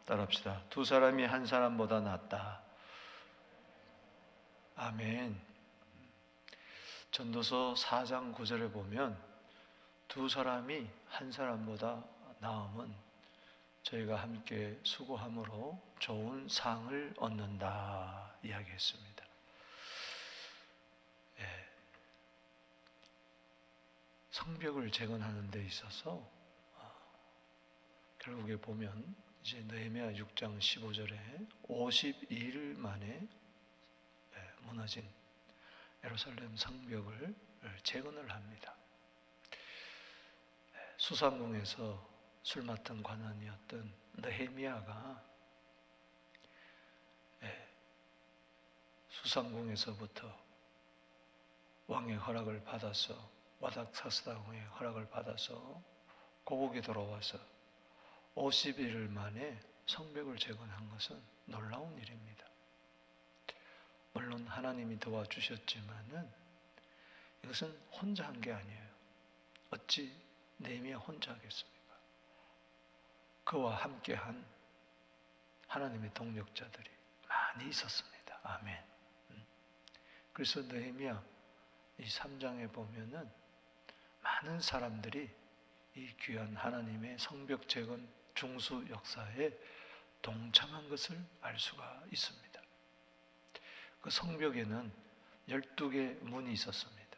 따라합시다. 두 사람이 한 사람보다 낫다. 아멘. 전도서 4장 9절에 보면 두 사람이 한 사람보다 나음은 저희가 함께 수고함으로 좋은 상을 얻는다 이야기했습니다. 예. 성벽을 재건하는 데 있어서 결국에 보면 이제 느헤미야 6장 15절에 52일 만에 무너진 예루살렘 성벽을 재건을 합니다. 수상궁에서 술 맡은 관원이었던 느헤미야가 수상궁에서부터 왕의 허락을 받아서 와닥사스다왕의 허락을 받아서 고국에 돌아와서 50일 만에 성벽을 재건한 것은 놀라운 일입니다. 물론 하나님이 도와주셨지만은 이것은 혼자 한 게 아니에요. 어찌 느헤미야 혼자 하겠습니까? 그와 함께한 하나님의 동력자들이 많이 있었습니다. 아멘. 그래서 느헤미야 이 3장에 보면은 많은 사람들이 이 귀한 하나님의 성벽 재건 중수 역사에 동참한 것을 알 수가 있습니다. 그 성벽에는 12개 문이 있었습니다.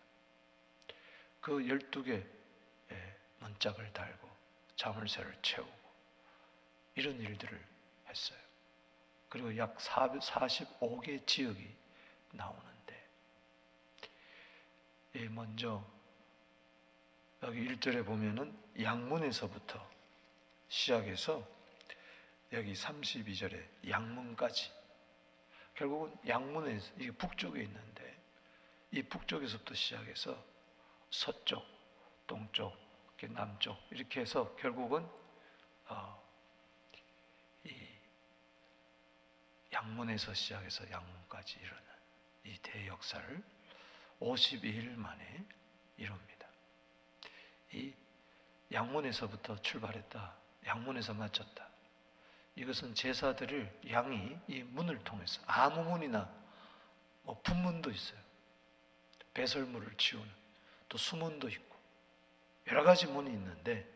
그 12개 문짝을 달고 자물쇠를 채우고 이런 일들을 했어요. 그리고 약 45개 지역이 나오는데 먼저 여기 1절에 보면은 양문에서부터 시작해서 여기 32절에 양문까지 결국은 양문에 이게 북쪽에 있는데 이 북쪽에서부터 시작해서 서쪽, 동쪽, 남쪽 이렇게 해서 결국은 이 양문에서 시작해서 양문까지 이루는 이 대역사를 52일 만에 이룹니다. 이 양문에서부터 출발했다. 양문에서 마쳤다. 이것은 제사들을 양이 이 문을 통해서 아무 문이나 분문도 있어요. 배설물을 치우는 또 수문도 있고 여러 가지 문이 있는데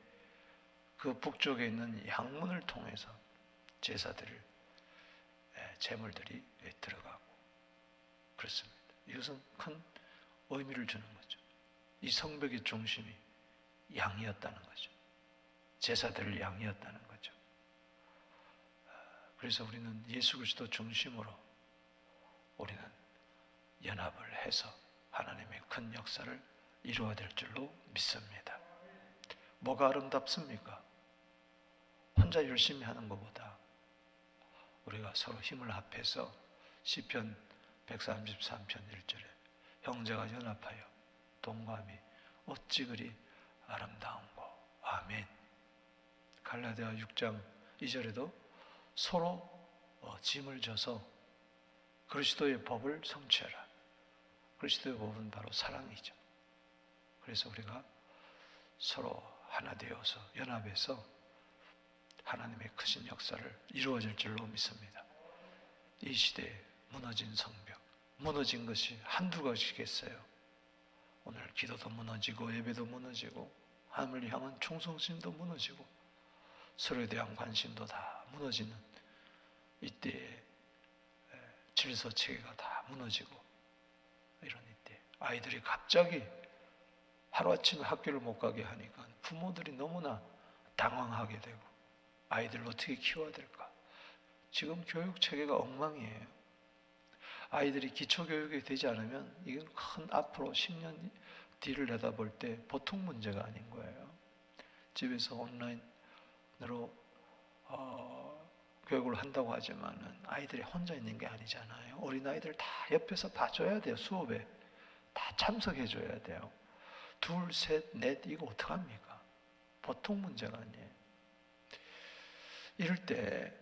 그 북쪽에 있는 양문을 통해서 제사들을 제물들이 들어가고 그렇습니다. 이것은 큰 의미를 주는 거죠. 이 성벽의 중심이 양이었다는 거죠. 제사들을 양이었다는 거죠. 그래서 우리는 예수 그리스도 중심으로 우리는 연합을 해서 하나님의 큰 역사를 이루어야 될 줄로 믿습니다. 뭐가 아름답습니까? 혼자 열심히 하는 것보다 우리가 서로 힘을 합해서 시편 133편 1절에 형제가 연합하여 동감이 어찌 그리 아름다운고. 아멘. 갈라디아 6장 2절에도 서로 짐을 져서 그리스도의 법을 성취하라. 그리스도의 법은 바로 사랑이죠. 그래서 우리가 서로 하나 되어서 연합해서 하나님의 크신 역사를 이루어질 줄로 믿습니다. 이 시대에 무너진 성벽, 무너진 것이 한두 가지겠어요. 오늘 기도도 무너지고 예배도 무너지고 하나님을 향한 충성심도 무너지고 서로에 대한 관심도 다 무너지는 이때에 질서체계가 다 무너지고 이런 이때 아이들이 갑자기 하루아침에 학교를 못 가게 하니까 부모들이 너무나 당황하게 되고 아이들을 어떻게 키워야 될까? 지금 교육체계가 엉망이에요. 아이들이 기초교육이 되지 않으면 이건 큰 앞으로 10년 뒤를 내다볼 때 보통 문제가 아닌 거예요. 집에서 온라인으로 교육을 한다고 하지만은 아이들이 혼자 있는 게 아니잖아요. 어린아이들 다 옆에서 봐줘야 돼요. 수업에 다 참석해 줘야 돼요. 둘, 셋, 넷 이거 어떡합니까? 보통 문제가 아니에요. 이럴 때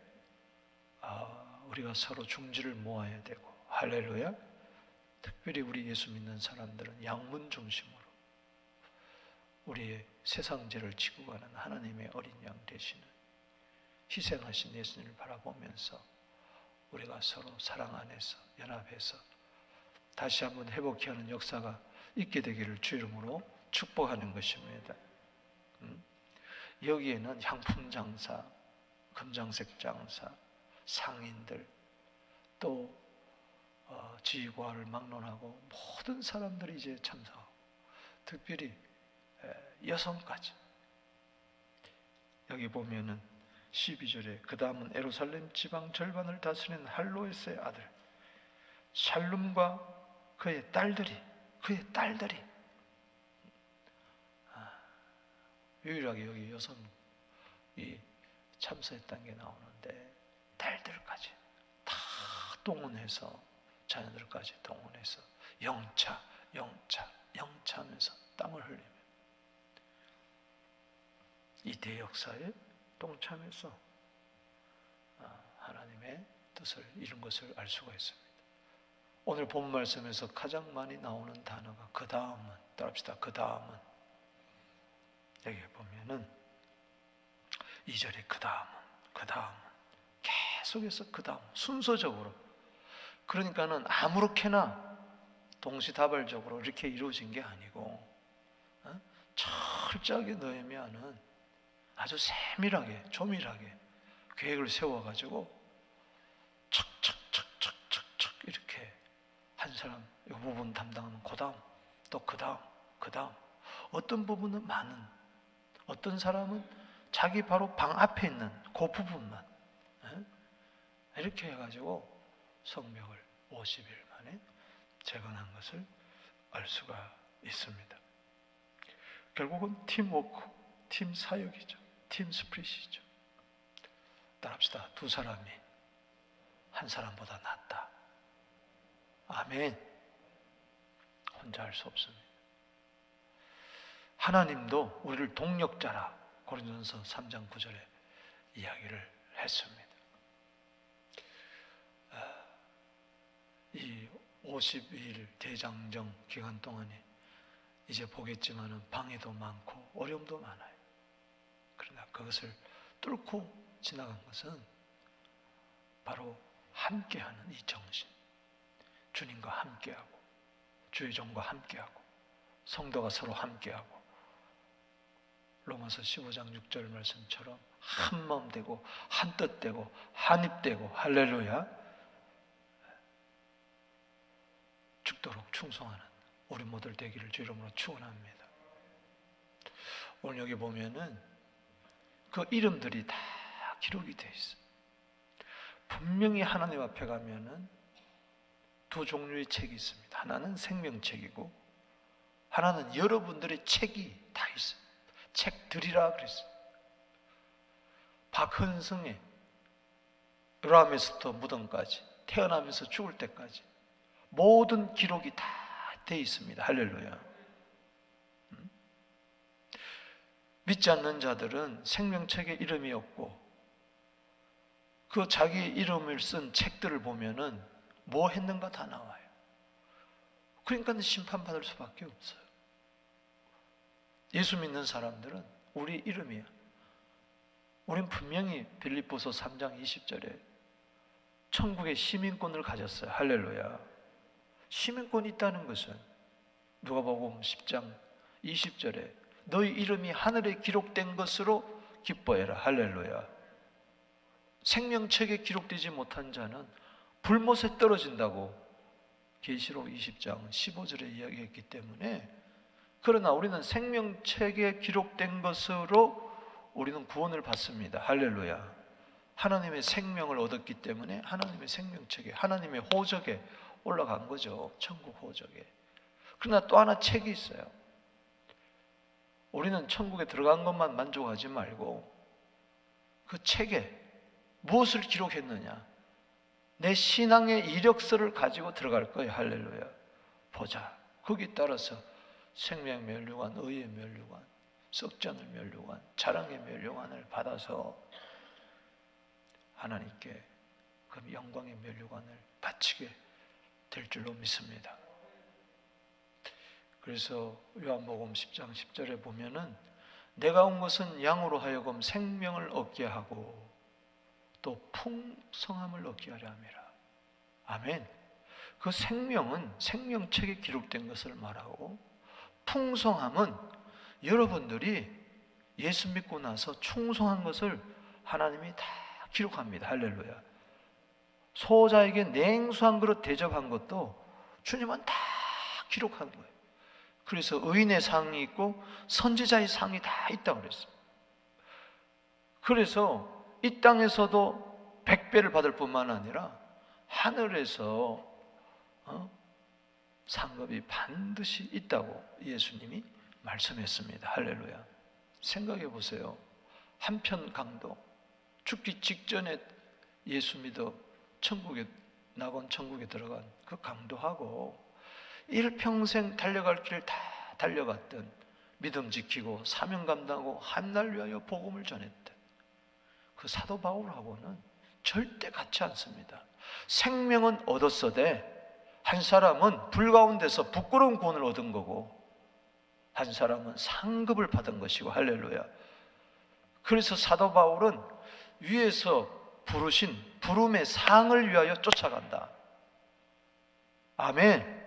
우리가 서로 중지를 모아야 되고 할렐루야. 특별히 우리 예수 믿는 사람들은 양문 중심으로 우리의 세상죄를 지고 가는 하나님의 어린 양 되시는 희생하신 예수님을 바라보면서 우리가 서로 사랑 안에서 연합해서 다시 한번 회복케 하는 역사가 있게 되기를 주 이름으로 축복하는 것입니다. 여기에는 향품 장사, 금장색 장사, 상인들, 또 지휘과를 막론하고 모든 사람들이 이제 참석하고, 특별히 여성까지. 여기 보면은 12절에 그 다음은 예루살렘 지방 절반을 다스리는 할로에스의 아들 샬룸과 그의 딸들이 유일하게 여기 여성이 참석했다는 게 나오는데, 딸들까지 다 동원해서, 자녀들까지 동원해서 영차하면서 땀을 흘리며 이 대역사에 동참해서 하나님의 뜻을 이룬 것을 알 수가 있습니다. 오늘 본 말씀에서 가장 많이 나오는 단어가 그 다음은, 따라합시다. 그 다음은, 여기 보면은 2절에 그 다음은 계속해서 그 다음, 순서적으로, 그러니까는 아무렇게나 동시다발적으로 이렇게 이루어진 게 아니고 철저하게 느헤미야는 아주 세밀하게, 조밀하게 계획을 세워가지고 척척척척척척 이렇게 한 사람 이 부분 담당하면 그 다음, 또 그 다음, 어떤 부분은 많은, 어떤 사람은 자기 바로 방 앞에 있는 그 부분만 이렇게 해가지고 성벽을 50일 만에 재건한 것을 알 수가 있습니다. 결국은 팀워크, 팀 사역이죠. 팀 스피릿이죠. 따라합시다. 두 사람이 한 사람보다 낫다. 아멘. 혼자 할 수 없습니다. 하나님도 우리를 동력자라 고린도전서 3장 9절에 이야기를 했습니다. 이 52일 대장정 기간 동안에 이제 보겠지만은 방해도 많고 어려움도 많아요. 그러나 그것을 뚫고 지나간 것은 바로 함께하는 이 정신, 주님과 함께하고 주의 종과 함께하고 성도가 서로 함께하고, 로마서 15장 6절 말씀처럼 한 마음 되고 한 뜻 되고 한 입 되고, 할렐루야, 죽도록 충성하는 우리 모두 되기를 주 이름으로 축원합니다. 오늘 여기 보면은 그 이름들이 다 기록이 되어 있어요. 분명히 하나님 앞에 가면은 두 종류의 책이 있습니다. 하나는 생명책이고 하나는 여러분들의 책이 다 있어요. 책들이라 그랬어요. 박헌승의 요람에서부터 무덤까지, 태어나면서 죽을 때까지 모든 기록이 다 되어 있습니다. 할렐루야. 믿지 않는 자들은 생명책에 이름이 없고 그 자기 이름을 쓴 책들을 보면은 뭐 했는가 다 나와요. 그러니까 심판받을 수밖에 없어요. 예수 믿는 사람들은 우리 이름이야. 우린 분명히 빌립보서 3장 20절에 천국의 시민권을 가졌어요. 할렐루야. 시민권이 있다는 것은 누가복음 10장 20절에 너희 이름이 하늘에 기록된 것으로 기뻐해라. 할렐루야. 생명책에 기록되지 못한 자는 불못에 떨어진다고 계시록 20장 15절에 이야기했기 때문에, 그러나 우리는 생명책에 기록된 것으로 우리는 구원을 받습니다. 할렐루야. 하나님의 생명을 얻었기 때문에 하나님의 생명책에, 하나님의 호적에 올라간 거죠. 천국 호적에. 그러나 또 하나 책이 있어요. 우리는 천국에 들어간 것만 만족하지 말고 그 책에 무엇을 기록했느냐, 내 신앙의 이력서를 가지고 들어갈 거예요. 할렐루야. 보자. 거기에 따라서 생명의 면류관, 의의 면류관, 썩지 않을 면류관, 자랑의 면류관을 받아서 하나님께 그 영광의 면류관을 바치게 될 줄로 믿습니다. 그래서 요한복음 10장 10절에 보면은 내가 온 것은 양으로 하여금 생명을 얻게 하고 또 풍성함을 얻게 하려 함이라. 아멘. 그 생명은 생명책에 기록된 것을 말하고, 풍성함은 여러분들이 예수 믿고 나서 충성한 것을 하나님이 다 기록합니다. 할렐루야. 소자에게 냉수한 그릇 대접한 것도 주님은 다 기록한 거예요. 그래서 의인의 상이 있고 선지자의 상이 다 있다고 그랬어요. 그래서 이 땅에서도 100배를 받을 뿐만 아니라 하늘에서 상급이 반드시 있다고 예수님이 말씀했습니다. 할렐루야. 생각해 보세요. 한편 강도, 죽기 직전에 예수 믿어 천국에 낙원 천국에 들어간 그 강도하고 일평생 달려갈 길을 다 달려갔던, 믿음 지키고 사명 감당하고 한날 위하여 복음을 전했던 그 사도 바울하고는 절대 같지 않습니다. 생명은 얻었어되 한 사람은 불 가운데서 부끄러운 구원을 얻은 거고, 한 사람은 상급을 받은 것이고. 할렐루야. 그래서 사도 바울은 위에서 부르신 부름의 상을 위하여 쫓아간다. 아멘.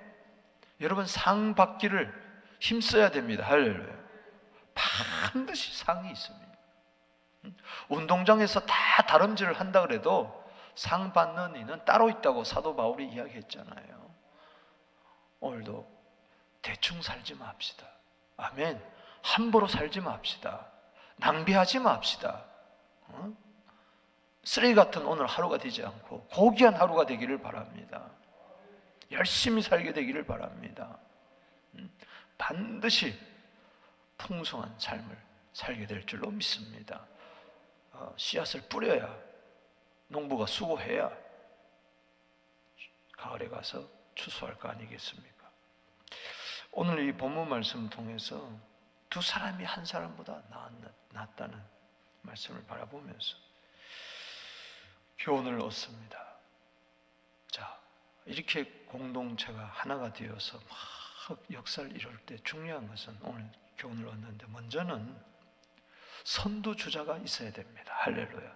여러분, 상 받기를 힘써야 됩니다. 할렐루야. 반드시 상이 있습니다. 운동장에서 다 다름질을 한다 그래도 상 받는 이는 따로 있다고 사도 바울이 이야기했잖아요. 오늘도 대충 살지 맙시다. 아멘. 함부로 살지 맙시다. 낭비하지 맙시다. 쓰레기 같은 오늘 하루가 되지 않고 고귀한 하루가 되기를 바랍니다. 열심히 살게 되기를 바랍니다. 반드시 풍성한 삶을 살게 될 줄로 믿습니다. 씨앗을 뿌려야, 농부가 수고해야 가을에 가서 추수할 거 아니겠습니까? 오늘 이 본문 말씀을 통해서 두 사람이 한 사람보다 낫다는 말씀을 바라보면서 교훈을 얻습니다. 자, 이렇게 공동체가 하나가 되어서 막 역사를 이룰 때 중요한 것은, 오늘 교훈을 얻는데 먼저는 선두주자가 있어야 됩니다. 할렐루야.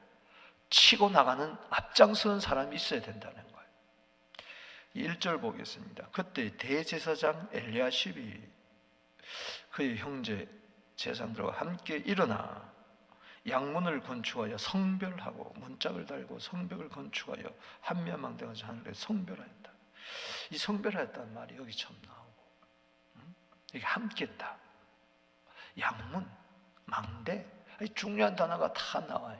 치고 나가는 앞장서는 사람이 있어야 된다는 거예요. 1절 보겠습니다. 그때 대제사장 엘리야십이 그의 형제 제사장들과 함께 일어나 양문을 건축하여 성별하고 문짝을 달고 성벽을 건축하여 한면망대가 하늘에 성별하였다. 이 성별하였다는 말이 여기 처음 나오고, 이게 함께다. 양문, 망대, 중요한 단어가 다 나와요.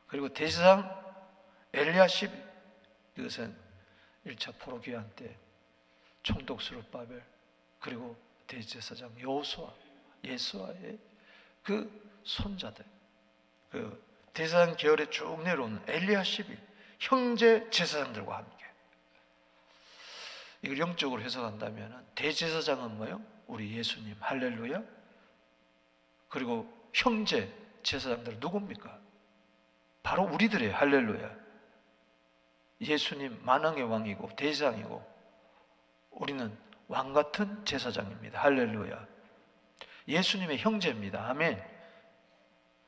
그리고 대제사장 엘리야십, 이것은 1차 포로기한 때 총독 스룹바벨, 그리고 대제사장 여호수아, 예수아의 그 손자들, 그 대제사장 계열에 쭉 내려오는 엘리야십이 형제 제사장들과 함께. 이걸 영적으로 해석한다면 대제사장은 뭐예요? 우리 예수님. 할렐루야. 그리고 형제 제사장들은 누굽니까? 바로 우리들이에요. 할렐루야. 예수님 만왕의 왕이고 대제사장이고, 우리는 왕같은 제사장입니다. 할렐루야. 예수님의 형제입니다. 아멘.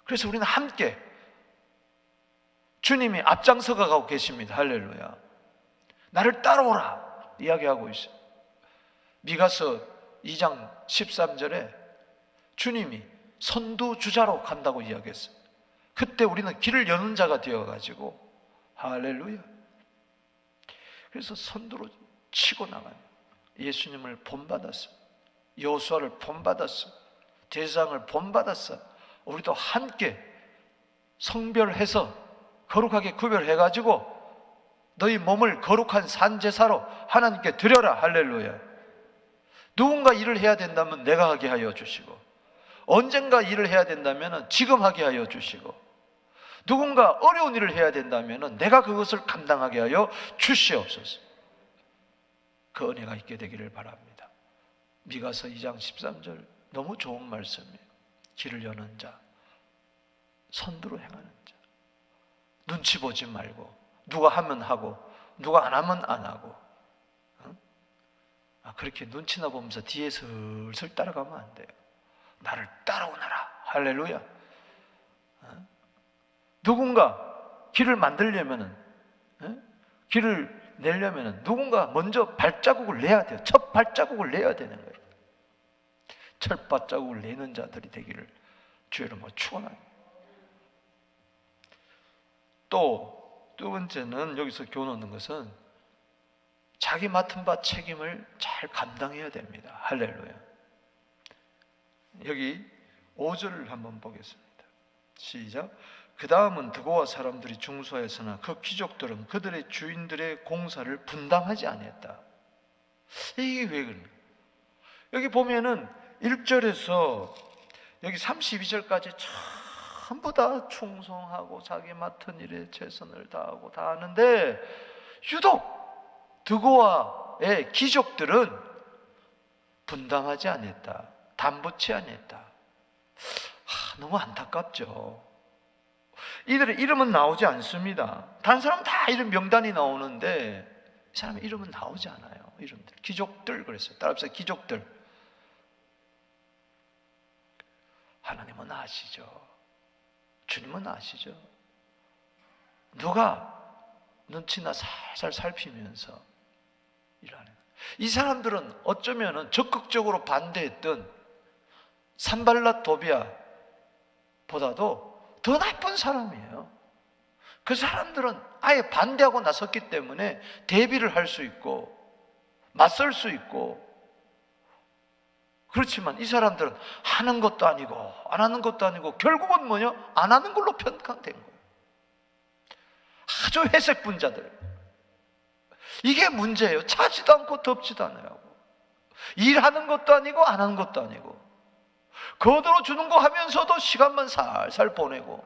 그래서 우리는 함께 주님이 앞장서가 가고 계십니다. 할렐루야. 나를 따라오라 이야기하고 있어요. 미가서 2장 13절에 주님이 선두주자로 간다고 이야기했어요. 그때 우리는 길을 여는 자가 되어가지고, 할렐루야. 그래서 선두로 치고 나가는 예수님을 본받았어, 여호수아를 본받았어, 제사장을 본받았어. 우리도 함께 성별해서 거룩하게 구별해가지고 너희 몸을 거룩한 산제사로 하나님께 드려라. 할렐루야. 누군가 일을 해야 된다면 내가 하게 하여 주시고, 언젠가 일을 해야 된다면 지금 하게 하여 주시고, 누군가 어려운 일을 해야 된다면 내가 그것을 감당하게 하여 주시옵소서. 그 은혜가 있게 되기를 바랍니다. 미가서 2장 13절 너무 좋은 말씀이에요. 길을 여는 자, 선두로 행하는 자, 눈치 보지 말고 누가 하면 하고 누가 안 하면 안 하고, 그렇게 눈치나 보면서 뒤에 슬슬 따라가면 안 돼요. 나를 따라오너라. 할렐루야. 누군가 길을 만들려면은, 길을 내려면은 누군가 먼저 발자국을 내야 돼요. 첫 발자국을 내야 되는 거예요. 첫 발자국을 내는 자들이 되기를 주의 이름으로 축원합니다. 또 두 번째는 여기서 교훈 얻는 것은 자기 맡은 바 책임을 잘 감당해야 됩니다. 할렐루야. 여기 5절을 한번 보겠습니다. 시작. 그 다음은 드고와 사람들이 중수하였으나 그 귀족들은 그들의 주인들의 공사를 분담하지 아니했다. 이게 왜 그러냐? 여기 보면은 1절에서 여기 32절까지 전부 다 충성하고 자기 맡은 일에 최선을 다하고 다 하는데 유독 드고와의 귀족들은 분담하지 않았다. 담붙지 않았다. 너무 안타깝죠. 이들의 이름은 나오지 않습니다. 다른 사람은 다 이름 명단이 나오는데 이 사람의 이름은 나오지 않아요. 이름들. 귀족들 그랬어요. 따라서 귀족들. 하나님은 아시죠. 주님은 아시죠. 누가 눈치나 살살 살피면서 일하는 이 사람들은 어쩌면 적극적으로 반대했던 산발랏 도비아 보다도 더 나쁜 사람이에요. 그 사람들은 아예 반대하고 나섰기 때문에 대비를 할 수 있고 맞설 수 있고, 그렇지만 이 사람들은 하는 것도 아니고 안 하는 것도 아니고 결국은 뭐냐? 안 하는 걸로 편향된 거예요. 아주 회색 분자들. 이게 문제예요. 차지도 않고 덥지도 않아요. 일하는 것도 아니고 안 하는 것도 아니고 거들어 주는 거 하면서도 시간만 살살 보내고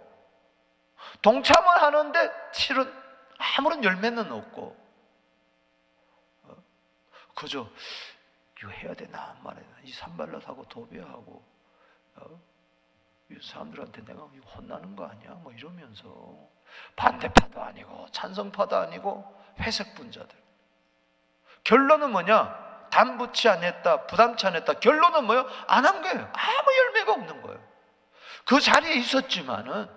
동참을 하는데 실은 아무런 열매는 없고 그저 이거 해야 되나 말해야 되나 이 산발랏하고 도비아하고 이 사람들한테 내가 이거 혼나는 거 아니야? 뭐 이러면서 반대파도 아니고 찬성파도 아니고 회색 분자들. 결론은 뭐냐? 담붙지 않았다, 부담치 않았다. 결론은 뭐예요? 안 한 거예요. 아무 열매가 없는 거예요. 그 자리에 있었지만은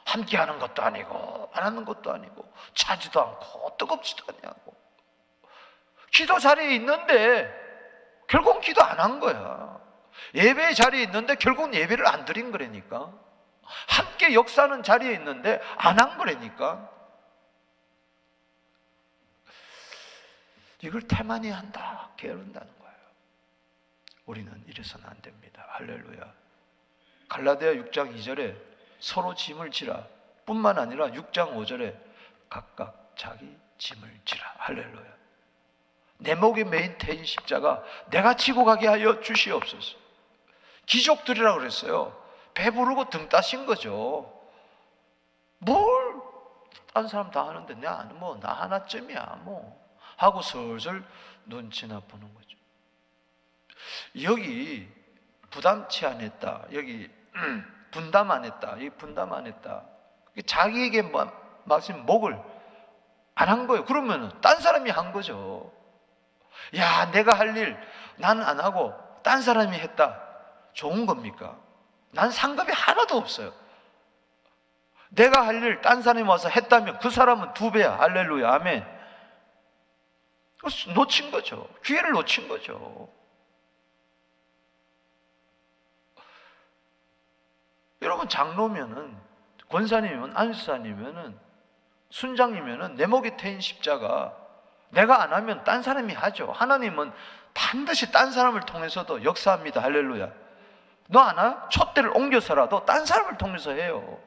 함께 하는 것도 아니고 안 하는 것도 아니고 차지도 않고 뜨겁지도 않냐고. 기도 자리에 있는데 결국은 기도 안 한 거야. 예배 자리에 있는데 결국은 예배를 안 드린 거라니까. 함께 역사하는 자리에 있는데 안 한 거라니까. 이걸 태만히 한다, 게으른다는 거예요. 우리는 이래서는 안 됩니다. 할렐루야. 갈라디아 6장 2절에 서로 짐을 지라 뿐만 아니라 6장 5절에 각각 자기 짐을 지라. 할렐루야. 내 목에 매인 태인 십자가 내가 지고 가게 하여 주시옵소서. 귀족들이라고 그랬어요. 배부르고 등 따신 거죠. 뭘 다른 사람 다 하는데 나 하나쯤이야 뭐 하고 슬슬 눈치나 보는 거죠. 여기 부담치 안 했다. 여기 분담 안 했다. 여기 분담 안 했다. 자기에게 마신 목을 안 한 거예요. 그러면 딴 사람이 한 거죠. 야, 내가 할 일 난 안 하고 딴 사람이 했다. 좋은 겁니까? 난 상급이 하나도 없어요. 내가 할 일 딴 사람이 와서 했다면 그 사람은 2배야. 할렐루야. 아멘. 놓친 거죠. 기회를 놓친 거죠. 여러분, 장로면은, 권사님이면, 안수사님이면은, 순장이면은 내 목에 태인 십자가 내가 안 하면 딴 사람이 하죠. 하나님은 반드시 딴 사람을 통해서도 역사합니다. 할렐루야. 너 안 해? 촛대를 옮겨서라도 딴 사람을 통해서 해요.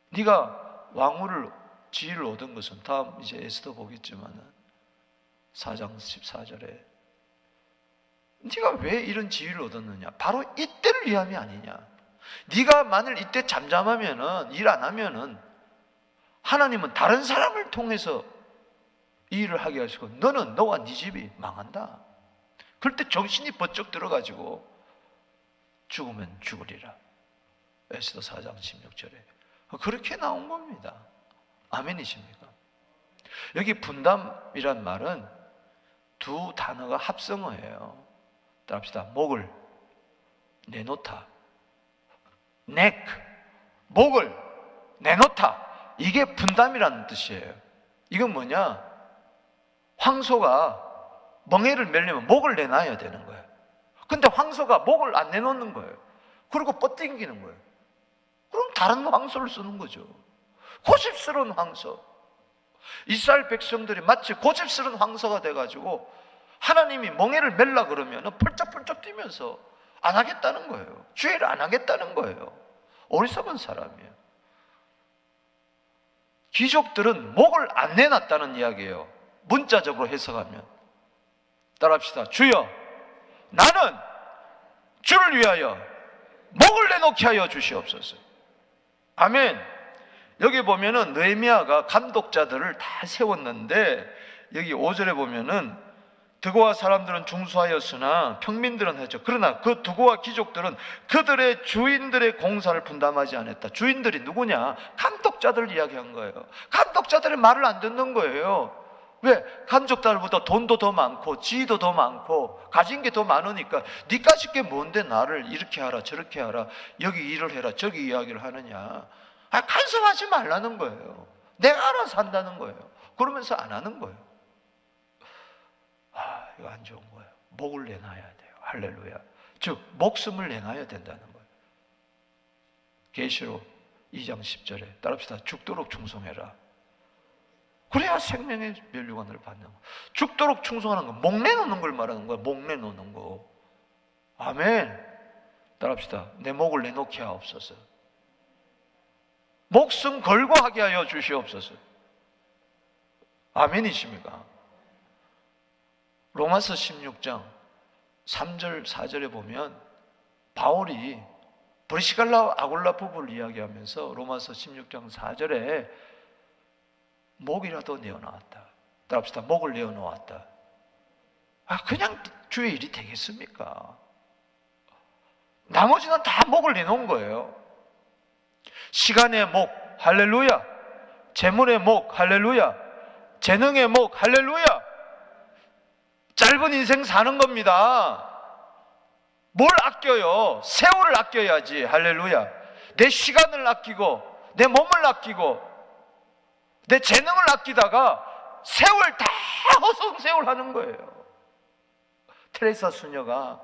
네가 왕후를 지위를 얻은 것은 다음 이제 에스더 보겠지만은 4장 14절에 네가 왜 이런 지위를 얻었느냐? 바로 이때를 위함이 아니냐? 네가 만일 이때 잠잠하면은 일 안 하면은 하나님은 다른 사람을 통해서 이 일을 하게 하시고 너는 너와 네 집이 망한다. 그럴 때 정신이 번쩍 들어가지고 죽으면 죽으리라. 에스더 4장 16절에 그렇게 나온 겁니다. 아멘이십니까? 여기 분담이란 말은 두 단어가 합성어예요. 따라합시다. 목을 내놓다. neck, 목을 내놓다. 이게 분담이라는 뜻이에요. 이건 뭐냐? 황소가 멍에를 매려면 목을 내놔야 되는 거예요. 근데 황소가 목을 안 내놓는 거예요. 그리고 뻗당기는 거예요. 그럼 다른 황소를 쓰는 거죠. 고집스러운 황소. 이스라엘 백성들이 마치 고집스러운 황소가 돼가지고 하나님이 멍에를 멜라 그러면 펄쩍펄쩍 뛰면서 안 하겠다는 거예요. 주의를 안 하겠다는 거예요. 어리석은 사람이에요. 귀족들은 목을 안 내놨다는 이야기예요. 문자적으로 해석하면. 따라합시다. 주여, 나는 주를 위하여 목을 내놓게 하여 주시옵소서. 아멘. 여기 보면은 느헤미야가 감독자들을 다 세웠는데 여기 5절에 보면은 드고와 사람들은 중수하였으나 평민들은 했죠. 그러나 그 드고와 귀족들은 그들의 주인들의 공사를 분담하지 않았다. 주인들이 누구냐? 감독자들 이야기한 거예요. 감독자들의 말을 안 듣는 거예요. 왜? 감독자들보다 돈도 더 많고 지위도 더 많고 가진 게 더 많으니까 니가 짓게 뭔데 나를 이렇게 하라 저렇게 하라 여기 일을 해라 저기 이야기를 하느냐. 간섭하지 말라는 거예요. 내가 알아서 한다는 거예요. 그러면서 안 하는 거예요. 이거 안 좋은 거예요. 목을 내놔야 돼요. 할렐루야. 즉 목숨을 내놔야 된다는 거예요. 계시록 2장 10절에 따라합시다. 죽도록 충성해라. 그래야 생명의 면류관을 받는 거예요. 죽도록 충성하는 건 목 내놓는 걸 말하는 거예요. 목 내놓는 거. 아멘. 따라합시다. 내 목을 내놓게 하옵소서. 목숨 걸고 하게 하여 주시옵소서. 아멘이십니까? 로마서 16장 3절 4절에 보면 바울이 브리시갈라와 아굴라 부부를 이야기하면서 로마서 16장 4절에 목이라도 내어놓았다. 따라합시다. 목을 내어놓았다. 그냥 주의 일이 되겠습니까? 나머지는 다 목을 내놓은 거예요. 시간의 목, 할렐루야. 재물의 목, 할렐루야. 재능의 목, 할렐루야. 짧은 인생 사는 겁니다. 뭘 아껴요? 세월을 아껴야지. 할렐루야. 내 시간을 아끼고 내 몸을 아끼고 내 재능을 아끼다가 세월 다 허송세월 하는 거예요. 테레사 수녀가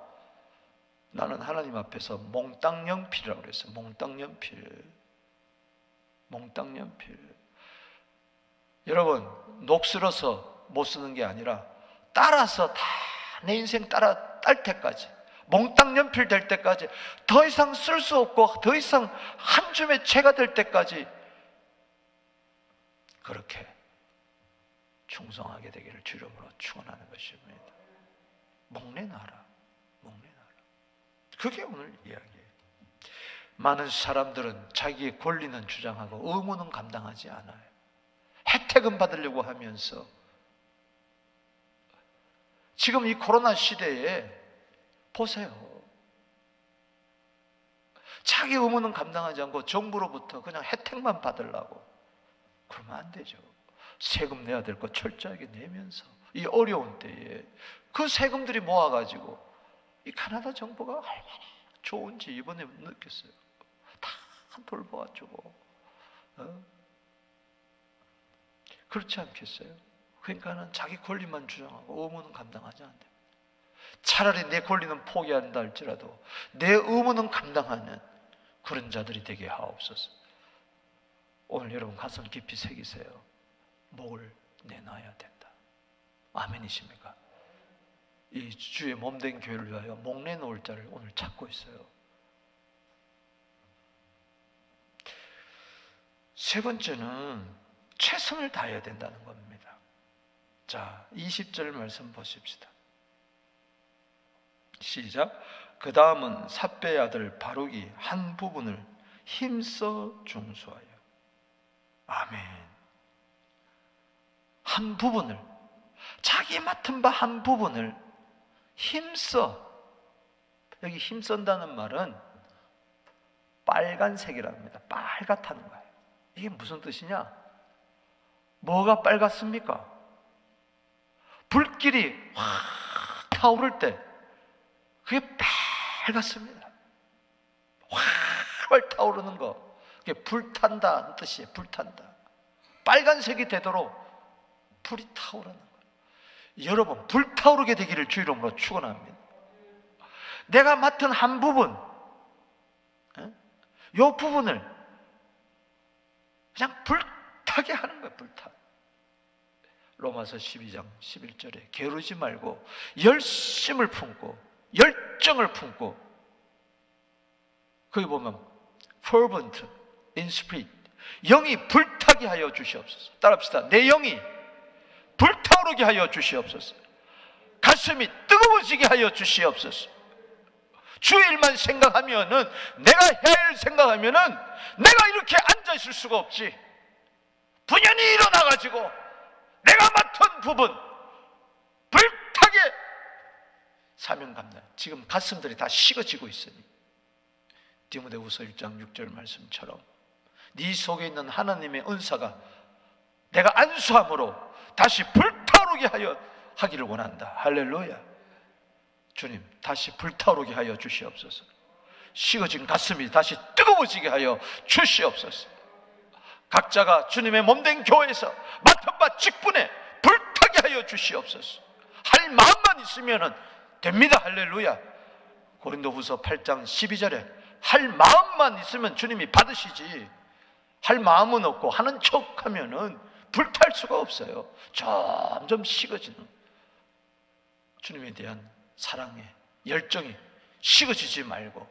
나는 하나님 앞에서 몽땅연필이라고 그랬어요. 몽땅연필. 몽땅연필. 여러분, 녹슬어서 못 쓰는 게 아니라 따라서 다 내 인생 따라 딸 때까지 몽땅연필 될 때까지 더 이상 쓸 수 없고 더 이상 한 줌의 죄가 될 때까지 그렇게 충성하게 되기를 주름으로 축원하는 것입니다. 목내놔라. 목내놔라. 그게 오늘 이야기예요. 많은 사람들은 자기의 권리는 주장하고 의무는 감당하지 않아요. 혜택은 받으려고 하면서 지금 이 코로나 시대에 보세요. 자기 의무는 감당하지 않고 정부로부터 그냥 혜택만 받으려고 그러면 안 되죠. 세금 내야 될 거 철저하게 내면서 이 어려운 때에 그 세금들이 모아가지고 이 카나다 정부가 얼마나 좋은지 이번에 느꼈어요. 다 돌보아주고 그렇지 않겠어요? 그러니까는 자기 권리만 주장하고 의무는 감당하지 않는다. 차라리 내 권리는 포기한다 할지라도 내 의무는 감당하는 그런 자들이 되게 하옵소서. 오늘 여러분 가슴 깊이 새기세요. 목을 내놔야 된다. 아멘이십니까? 이 주의 몸된 교회를 위하여 목 내놓을 자를 오늘 찾고 있어요. 세 번째는 최선을 다해야 된다는 겁니다. 자, 20절 말씀 보십시다. 시작. 그 다음은 삿배의 아들 바룩이 한 부분을 힘써 중수하여. 아멘. 한 부분을, 자기 맡은 바 한 부분을 힘써. 여기 힘쓴다는 말은 빨간색이랍니다. 빨갛다는 거예요. 이게 무슨 뜻이냐? 뭐가 빨갛습니까? 불길이 확 타오를 때 그게 빨갛습니다. 확 타오르는 거. 그게 불탄다는 뜻이에요. 불탄다. 빨간색이 되도록 불이 타오르는 거예요. 여러분, 불타오르게 되기를 주 이름으로 축원합니다. 내가 맡은 한 부분, 이 부분을 그냥 불타게 하는 거예요. 불타. 로마서 12장 11절에 게으르지 말고 열심을 품고 열정을 품고, 거기 보면 fervent in spirit, 영이 불타게 하여 주시옵소서. 따라합시다. 내 영이 불타오르게 하여 주시옵소서. 가슴이 뜨거워지게 하여 주시옵소서. 주의 일만 생각하면은, 내가 해야 할 생각하면은 내가 이렇게 앉아 있을 수가 없지. 분연히 일어나가지고 내가 맡은 부분 불타게 사명 감당. 지금 가슴들이 다 식어지고 있으니 디모데후서 1장 6절 말씀처럼 네 속에 있는 하나님의 은사가 내가 안수함으로 다시 불타오르게 하여 하기를 원한다. 할렐루야. 주님, 다시 불타오르게 하여 주시옵소서. 식어진 가슴이 다시 뜨거워지게 하여 주시옵소서. 각자가 주님의 몸된 교회에서 맡은 바 직분에 불타게 하여 주시옵소서. 할 마음만 있으면 됩니다. 할렐루야. 고린도후서 8장 12절에 할 마음만 있으면 주님이 받으시지, 할 마음은 없고 하는 척하면은 불탈 수가 없어요. 점점 식어지는 주님에 대한 사랑의 열정이 식어지지 말고,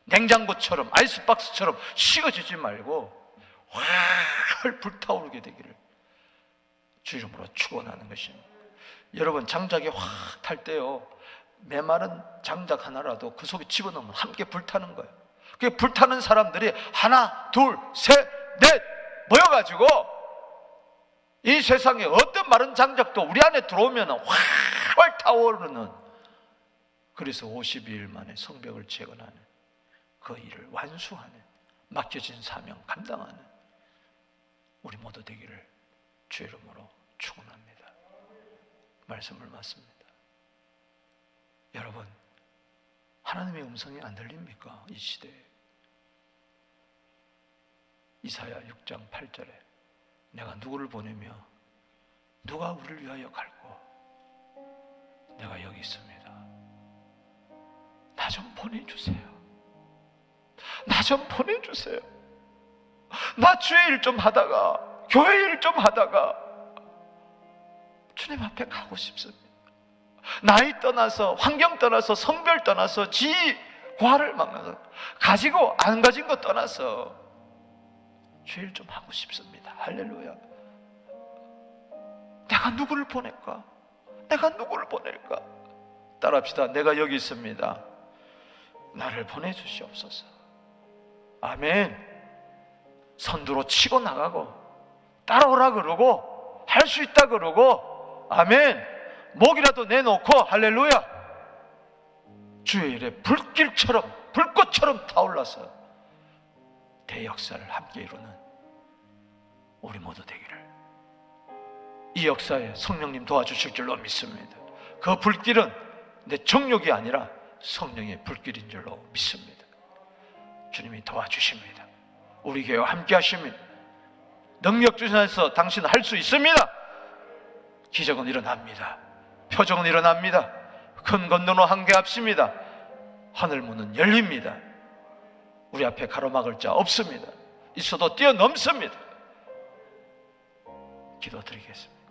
냉장고처럼 아이스박스처럼 식어지지 말고 활 불타오르게 되기를 주 이름으로 축원하는 것입니다. 여러분, 장작이 확 탈 때요, 메마른 장작 하나라도 그 속에 집어넣으면 함께 불타는 거예요. 그게 불타는 사람들이 하나, 둘, 셋, 넷 모여가지고 이 세상에 어떤 마른 장작도 우리 안에 들어오면 활활 타오르는, 그래서 52일 만에 성벽을 재건하는 그 일을 완수하는, 맡겨진 사명 감당하는 우리 모두 되기를 주 이름으로 축원합니다. 말씀을 맞습니다. 여러분, 하나님의 음성이 안 들립니까? 이 시대에. 이사야 6장 8절에 내가 누구를 보내며 누가 우리를 위하여 갈고, 내가 여기 있습니다. 나 좀 보내주세요. 나 좀 보내주세요. 나 주의 일 좀 하다가, 교회 일 좀 하다가 주님 앞에 가고 싶습니다. 나이 떠나서, 환경 떠나서, 성별 떠나서, 지 과를 막나서, 가지고 안 가진 거 떠나서 주의 일 좀 하고 싶습니다. 할렐루야. 내가 누구를 보낼까? 내가 누구를 보낼까? 따라합시다. 내가 여기 있습니다. 나를 보내주시옵소서. 아멘. 선두로 치고 나가고 따라오라 그러고 할 수 있다 그러고, 아멘. 목이라도 내놓고, 할렐루야, 주의 일에 불길처럼 불꽃처럼 타올라서 대역사를 함께 이루는 우리 모두 되기를, 이 역사에 성령님 도와주실 줄로 믿습니다. 그 불길은 내 정욕이 아니라 성령의 불길인 줄로 믿습니다. 주님이 도와주십니다. 우리 교회와 함께 하십니다. 능력 주셔서 당신은 할 수 있습니다. 기적은 일어납니다. 표적은 일어납니다. 큰 건너로 함께합시다. 하늘문은 열립니다. 우리 앞에 가로막을 자 없습니다. 있어도 뛰어넘습니다. 기도드리겠습니다.